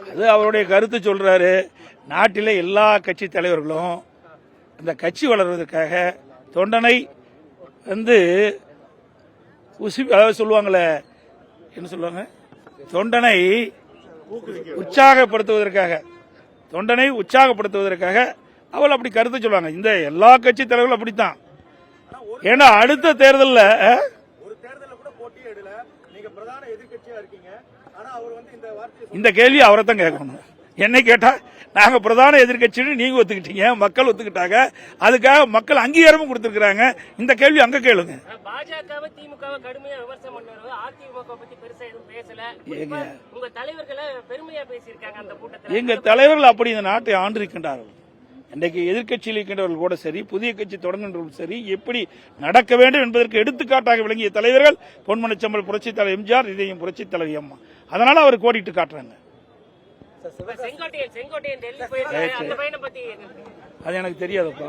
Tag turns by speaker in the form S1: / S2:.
S1: அது அவருடைய கருத்து சொல்றாரு. நாட்டில எல்லா கட்சி தலைவர்களும் இந்த கட்சி வளர்வதற்காக தொண்டனை அதாவது சொல்லுவாங்களே, என்ன சொல்லுவாங்க, தொண்டனை உற்சாகப்படுத்துவதற்காக அவள் அப்படி கருத்து சொல்லுவாங்க. இந்த எல்லா கட்சி தலைவர்களும் அப்படித்தான். ஏன்னா அடுத்த தேர்தலில் இந்த கேள்வி அவரை தான் கேட்கணும். என்னை கேட்டா நாங்க பிரதான எதிர்கட்சின்னு நீங்க ஒத்துக்கிட்டீங்க, மக்கள் ஒத்துக்கிட்டாங்க, அதுக்காக மக்கள் அங்கீகாரமும் கொடுத்திருக்காங்க. இந்த கேள்வி அங்க கேளுங்க.
S2: பாஜகவை திமுகவை கடுமையா விமர்சனம் பண்ணாரு. அதிமுக பத்தி பெருசா எதுவும் பேசல. உங்க தலைவர்களை பெருமையா பேசியிருக்காங்க அந்த கூட்டத்தில்.
S1: எங்க தலைவர்கள் அப்படி இந்த நாட்டை ஆண்டிருக்கின்றார்கள். இன்றைக்கு எதிர்கட்சியில் இருக்கின்றவர்கள் கூட சரி, புதிய கட்சி தொடங்குகின்றவர்கள் சரி, எப்படி நடக்க வேண்டும் என்பதற்கு எடுத்துக்காட்டாக விளங்கிய தலைவர்கள் பொன்மனச்சம்பல் புரட்சித் தலைவர் எம்ஜிஆர், இதையும் புரட்சித் தலைவர் அம்மா. அதனால அவர் கோடிட்டு காட்டுறாங்க.
S2: செங்கோட்டையன் டெல்லி போயிருக்காரு. அந்த பையனை பத்தி
S1: அது எனக்கு தெரியாதுப்பா.